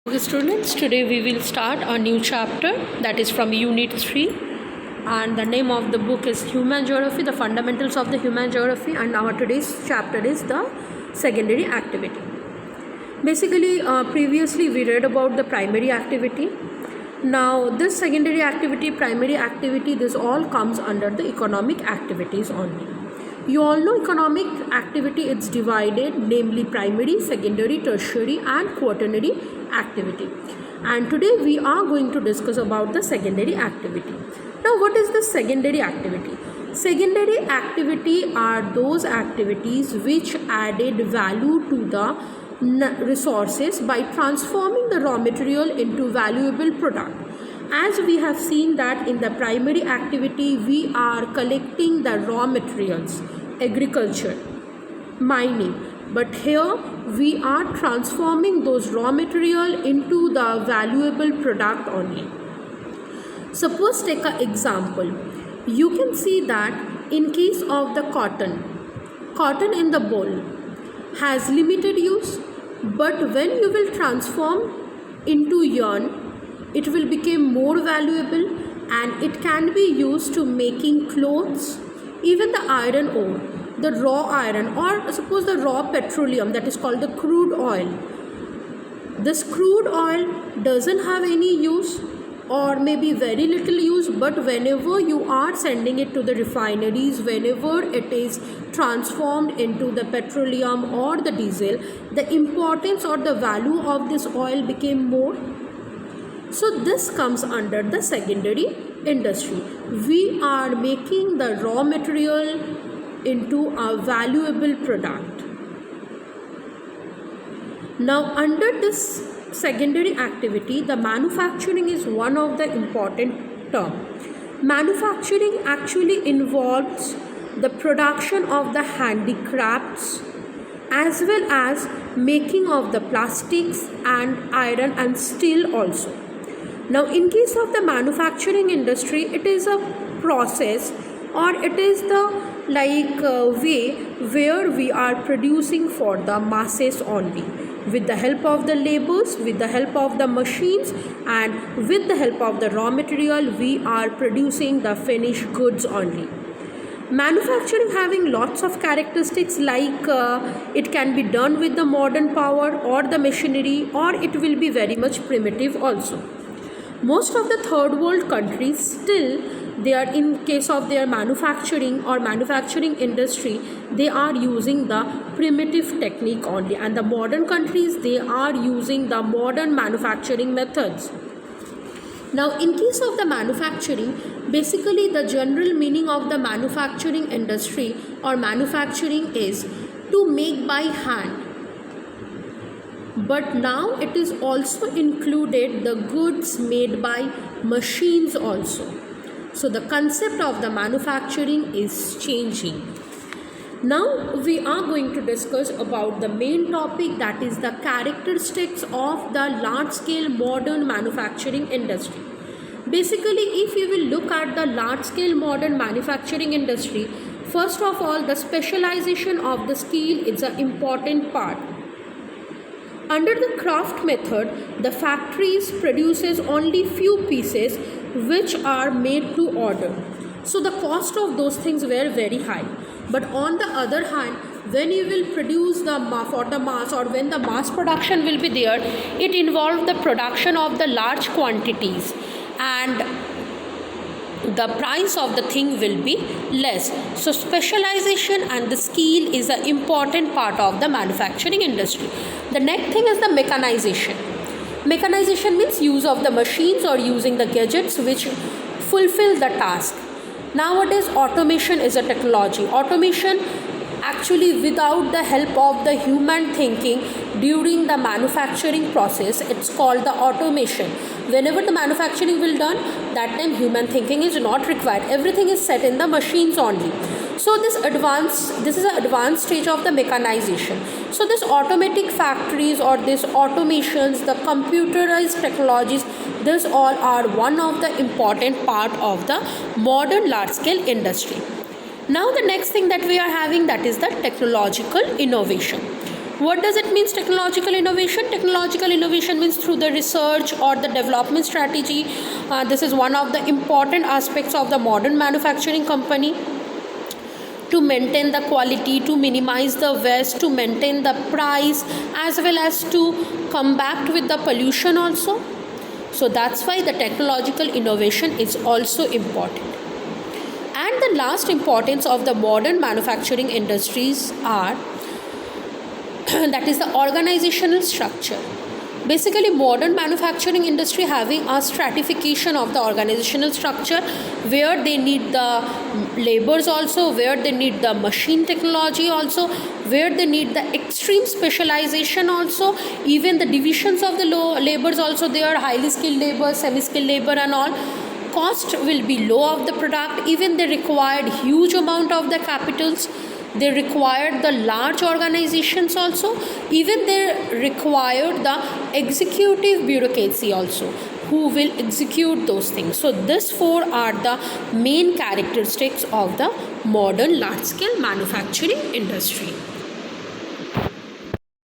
Okay, students, today we will start a new chapter that is from Unit 3, and the name of the book is Human Geography, the Fundamentals of the Human Geography, and our today's chapter is the secondary activity. Basically, previously we read about the primary activity. Now this secondary activity, primary activity, this all comes under the economic activities only. You all know economic activity, it's divided namely primary, secondary, tertiary and quaternary activity. And today we are going to discuss about the secondary activity. Now what is the secondary activity? Secondary activity are those activities which added value to the resources by transforming the raw material into valuable product. As we have seen that in the primary activity we are collecting the raw materials, agriculture, mining, but here we are transforming those raw material into the valuable product only. Suppose take an example. You can see that in case of the cotton in the bowl has limited use, but when you will transform into yarn, it will become more valuable and it can be used to making clothes, even the iron ore, the raw iron, or suppose the raw petroleum that is called the crude oil. This crude oil doesn't have any use or maybe very little use, but whenever you are sending it to the refineries, whenever it is transformed into the petroleum or the diesel, the importance or the value of this oil became more. So this comes under the secondary industry. We are making the raw material into a valuable product. Now under this secondary activity, the manufacturing is one of the important term. Manufacturing actually involves the production of the handicrafts as well as making of the plastics and iron and steel also. Now in case of the manufacturing industry, it is a process or it is the way where we are producing for the masses only, with the help of the laborers, with the help of the machines and with the help of the raw material we are producing the finished goods only. Manufacturing having lots of characteristics like it can be done with the modern power or the machinery, or it will be very much primitive also. Most of the third world countries still, they are in case of their manufacturing or manufacturing industry, they are using the primitive technique only, and the modern countries, they are using the modern manufacturing methods. Now in case of the manufacturing, basically the general meaning of the manufacturing industry or manufacturing is to make by hand, but now it is also included the goods made by machines also. So the concept of the manufacturing is changing. Now we are going to discuss about the main topic, that is the characteristics of the large scale modern manufacturing industry. Basically, if you will look at the large scale modern manufacturing industry, first of all the specialization of the skill is an important part. Under the craft method, the factories produces only few pieces which are made to order. So the cost of those things were very high. But on the other hand, when you will produce for the mass, or when the mass production will be there, it involved the production of the large quantities and the price of the thing will be less. So specialization and the skill is an important part of the manufacturing industry. The next thing is the mechanization. Mechanization means use of the machines or using the gadgets which fulfill the task. Nowadays automation is a technology. Automation actually without the help of the human thinking during the manufacturing process, it's called the automation. Whenever the manufacturing will done, that time human thinking is not required. Everything is set in the machines only. So this is an advanced stage of the mechanization. So this automatic factories or this automations, the computerized technologies, this all are one of the important part of the modern large scale industry. Now the next thing that we are having, that is the technological innovation. What does it means technological innovation? Technological innovation means through the research or the development strategy. This is one of the important aspects of the modern manufacturing company, to maintain the quality, to minimize the waste, to maintain the price, as well as to combat with the pollution also. So that's why the technological innovation is also important. And the last importance of the modern manufacturing industries are that is the organizational structure. Basically, modern manufacturing industry having a stratification of the organizational structure, where they need the labors also, where they need the machine technology also, where they need the extreme specialization also, even the divisions of the labors also, they are highly skilled labor, semi-skilled labor and all. Cost will be low of the product, even they required huge amount of the capitals, they required the large organizations also, even they required the executive bureaucracy also, who will execute those things. So these four are the main characteristics of the modern large scale manufacturing industry.